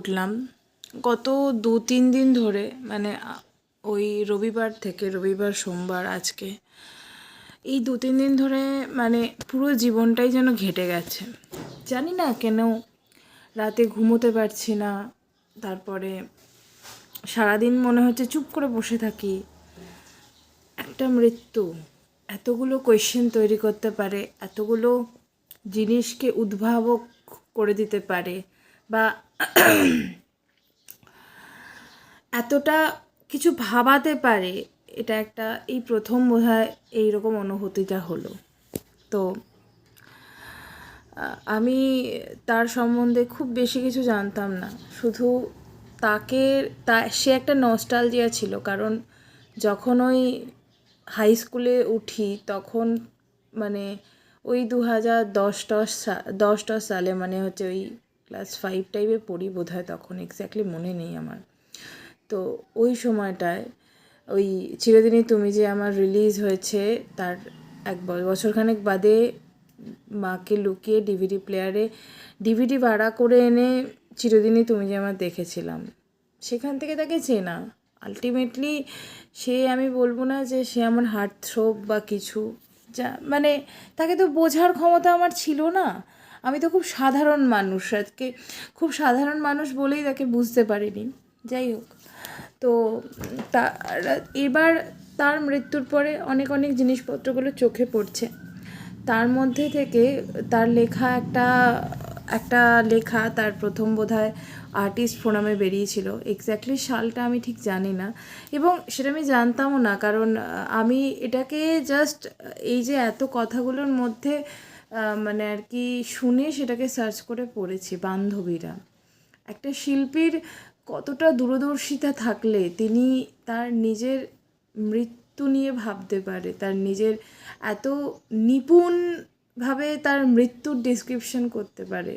উঠলাম গত 2-3 দিন ধরে, মানে ওই রবিবার সোমবার আজকে, এই 2-3 দিন ধরে মানে পুরো জীবনটাই যেন ঘেটে গেছে। জানি না কেন রাতে ঘুমোতে পারছি না, তারপরে সারাদিন মনে হচ্ছে চুপ করে বসে থাকি। একটা মৃত্যু এতগুলো কোয়েশ্চেন তৈরি করতে পারে, এতগুলো জিনিসকে উদ্ভাবক করে দিতে পারে, বা এতটা কিছু ভাবাতে পারে। এটা একটা এই প্রথম বোধহয় এইরকম অনুভূতিটা হলো। তো আমি তার সম্বন্ধে খুব বেশি কিছু জানতাম না, শুধু সে একটা নস্টালজিয়া ছিল। কারণ যখন ওই হাই স্কুলে উঠি তখন মানে ওই 2010 সালে, মানে হচ্ছে ওই ক্লাস 5 টাইপে পড়ি বোধহয়, তখন এক্স্যাক্টলি মনে নেই আমার। তো ওই সময়টায় ওই চিরদিনই তুমি যে আমার রিলিজ হয়েছে, তার বছরখানেক বাদে মাকে লুকিয়ে ডিভিডি প্লেয়ারে ডিভিডি ভাড়া করে এনে চিরদিনই তুমি যে আমার দেখেছিলাম। সেখান থেকে তাকে চেনা। আলটিমেটলি আমি বলবো না যে সে আমার হার্ট থ্রোব বা কিছু, যা মানে তাকে তো বোঝার ক্ষমতা আমার ছিল না। আমি তো খুব সাধারণ মানুষ, আজকে খুব সাধারণ মানুষ বলেই তাকে বুঝতে পারিনি। যাই হোক, তো এবার তার মৃত্যুর পরে অনেক অনেক জিনিসপত্রগুলো চোখে পড়ছে। তার মধ্যে থেকে তার লেখা একটা লেখা, তার প্রথম বোধহয় আর্টিস্ট ফোরামে বেরিয়েছিল। এক্স্যাক্টলি সালটা আমি ঠিক জানি না, এবং সেটা আমি জানতামও না, কারণ আমি এটাকে জাস্ট এই যে এত কথাগুলোর মধ্যে মানে আর কি শুনে সেটাকে সার্চ করে পড়েছি। বান্ধবীরা, একটা শিল্পীর কতটা দূরদর্শিতা থাকলে তিনি তার নিজের মৃত্যু নিয়ে ভাবতে পারে, তার নিজের এত নিপুণভাবে তার মৃত্যুর ডিসক্রিপশন করতে পারে।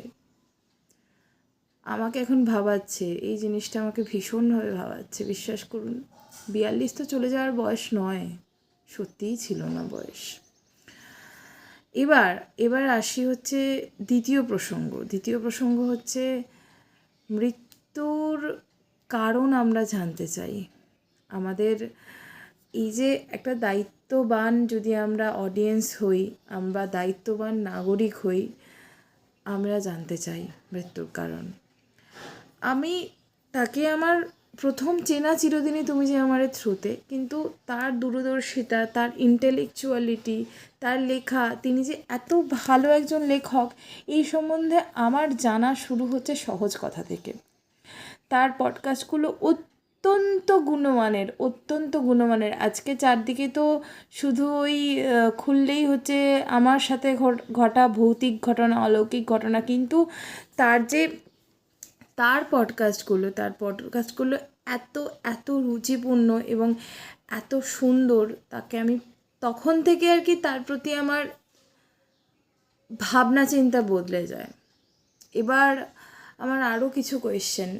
আমাকে এখন ভাবাচ্ছে, এই জিনিসটা আমাকে ভীষণভাবে ভাবাচ্ছে। বিশ্বাস করুন, 42 তো চলে যাওয়ার বয়স নয়, সত্যিই ছিল না বয়স। এবার আসি হচ্ছে দ্বিতীয় প্রসঙ্গ হচ্ছে মৃত্যুর কারণ আমরা জানতে চাই। আমাদের এই যে একটা দায়িত্ববান, যদি আমরা অডিয়েন্স হই, আমরা দায়িত্ববান নাগরিক হই, আমরা জানতে চাই মৃত্যুর কারণ। আমি তাকে আমার প্রথম চেনা চিরদিনই তুমি যে আমার থ্রুতে, কিন্তু তার দূরদর্শিতা, তার ইন্টেলেকচুয়ালিটি, তার লেখা, তিনি যে এত ভালো একজন লেখক, এই সম্বন্ধে আমার জানা শুরু হচ্ছে সহজ কথা থেকে। তার পডকাস্টগুলো অত্যন্ত গুণমানের। আজকে চারদিকে তো শুধু ওই খুললেই হচ্ছে আমার সাথে ঘটা ভৌতিক ঘটনা, অলৌকিক ঘটনা, কিন্তু তার পডকাস্টগুলো এত রুচিপূর্ণ এবং এত সুন্দর। তাকে আমি তখন থেকে আর কি তার প্রতি আমার ভাবনা চিন্তা বদলে যায়। এবার আমার আরও কিছু কোয়েশ্চেন,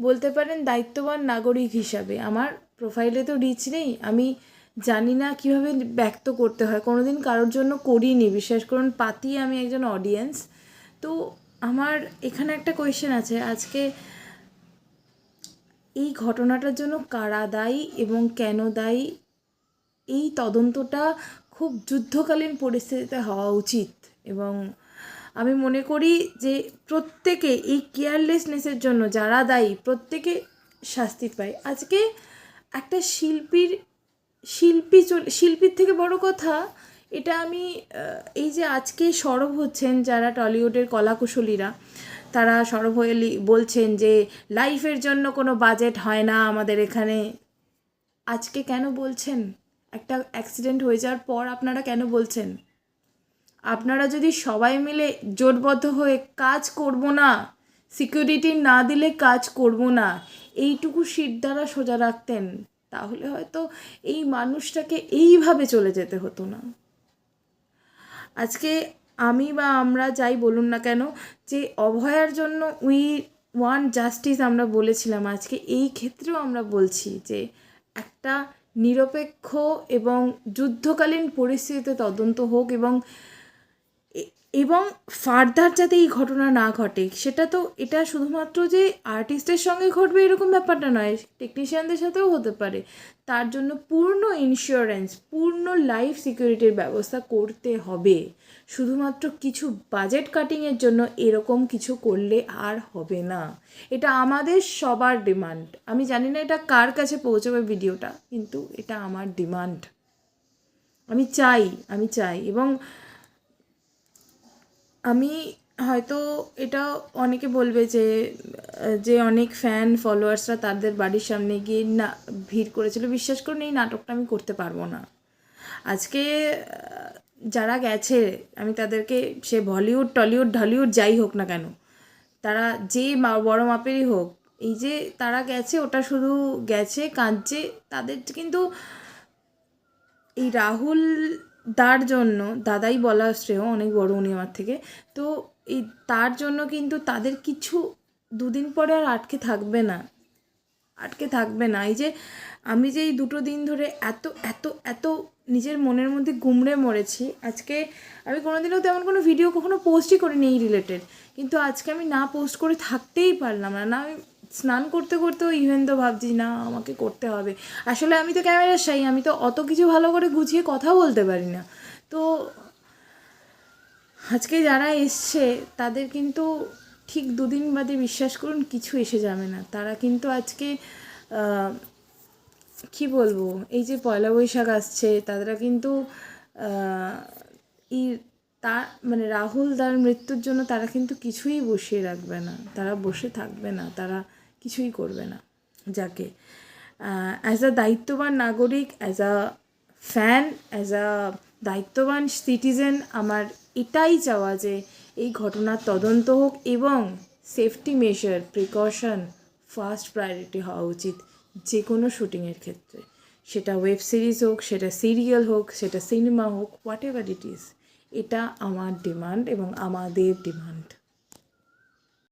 বলতে পারেন দায়িত্ববান নাগরিক হিসাবে। আমার প্রোফাইলে তো রিচ নেই, আমি জানি না কীভাবে ব্যক্ত করতে হয়, কোনোদিন কারোর জন্য করিনি, বিশ্বাস করুন। পাতি আমি একজন অডিয়েন্স। তো আমার এখানে একটা কোয়েশ্চেন আছে, আজকে এই ঘটনাটার জন্য কারা দায়ী এবং কেন দায়ী, এই তদন্তটা খুব যুদ্ধকালীন পরিস্থিতিতে হওয়া উচিত। এবং আমি মনে করি যে প্রত্যেকে এই কেয়ারলেসনেসের জন্য যারা দায়ী, প্রত্যেকে শাস্তি পায়। আজকে একটা শিল্পীর থেকে বড় কথা এটা, আমি এই যে আজকে সরব হচ্ছেন যারা টলিউডের কলাকুশলীরা, তারা সরব হয়ে বলছেন যে লাইফের জন্য কোনো বাজেট হয় না আমাদের এখানে। আজকে কেন বলছেন? একটা অ্যাক্সিডেন্ট হয়ে যাওয়ার পর আপনারা কেন বলছেন? আপনারা যদি সবাই মিলে জোটবদ্ধ হয়ে কাজ করব না, সিকিউরিটি না দিলে কাজ করব না, এইটুকু শির দ্বারা সোজা রাখতেন, তাহলে হয়তো এই মানুষটাকে এইভাবে চলে যেতে হতো না। আজকে আমি বা আমরা যাই বলুন না কেন, যে অভয়ার জন্য উই ওয়ান্ট জাস্টিস আমরা বলেছিলাম, আজকে এই ক্ষেত্রেও আমরা বলছি যে একটা নিরপেক্ষ এবং যুদ্ধকালীন পরিস্থিতিতে তদন্ত হোক, এবং এবং ফার্দার যাতে এই ঘটনা না ঘটে, সেটা তো এটা শুধুমাত্র যে আর্টিস্টের সঙ্গে ঘটবে এরকম ব্যাপারটা নয়, টেকনিশিয়ানদের সাথেও হতে পারে। তার জন্য পূর্ণ ইন্স্যুরেন্স, পূর্ণ লাইফ সিকিউরিটির ব্যবস্থা করতে হবে। শুধুমাত্র কিছু বাজেট কাটিংয়ের জন্য এরকম কিছু করলে আর হবে না। এটা আমাদের সবার ডিমান্ড। আমি জানি না এটা কার কাছে পৌঁছবে ভিডিওটা, কিন্তু এটা আমার ডিমান্ড। আমি চাই এবং আমি হয়তো এটা অনেকে বলবে যে অনেক ফ্যান ফলোয়ার্সরা তাদের বাড়ির সামনে গিয়ে না ভিড় করেছিল। বিশ্বাস করুন, এই নাটকটা আমি করতে পারবো না। আজকে যারা গেছে, আমি তাদেরকে, সে বলিউড টলিউড ঢলিউড যাই হোক না কেন, তারা যে বড় মাপেরই হোক, এই যে তারা গেছে, ওটা শুধু গেছে কাঁদছে। তাদের কিন্তু এই রাহুল দার জন্য, দাদাই বলা শ্রেয়, অনেক বড় উনি আমার থেকে, তো এই তার জন্য কিন্তু তাদের কিছু দুদিন পরে আর আটকে থাকবে না। এই যে আমি যে এই 2 দিন ধরে এত এত এত নিজের মনের মধ্যে গুমড়ে মরেছি, আজকে আমি কোনোদিনও তেমন কোনো ভিডিও কখনো পোস্টই করিনি এই রিলেটেড, কিন্তু আজকে আমি না পোস্ট করে থাকতেই পারলাম না। আমি স্নান করতে করতেও ইভেন তো ভাবছি না আমাকে করতে হবে। আসলে আমি তো ক্যামেরার শাই, আমি তো অত কিছু ভালো করে গুছিয়ে কথা বলতে পারি না। তো আজকে যারা এসছে তাদের কিন্তু ঠিক 2 দিন বাদে বিশ্বাস করুন কিছু এসে যাবে না। তারা কিন্তু আজকে কি বলবো, এই যে পয়লা বৈশাখ আসছে, তারা কিন্তু এই তার মানে রাহুল দার মৃত্যুর জন্য তারা কিন্তু কিছুই বসিয়ে রাখবে না, তারা বসে থাকবে না, তারা কিছুই করবে না। যাকে অ্যাজ আ দায়িত্ববান নাগরিক, as a fan, as a দায়িত্ববান সিটিজেন, আমার এটাই চাওয়া যে এই ঘটনার তদন্ত হোক এবং safety measure, precaution first priority হওয়া উচিত যে কোনো শুটিংয়ের ক্ষেত্রে। সেটা ওয়েব সিরিজ হোক, সেটা সিরিয়াল হোক, সেটা সিনেমা হোক, হোয়াট এভার ইট ইজ। এটা আমার ডিমান্ড এবং আমাদের ডিমান্ড।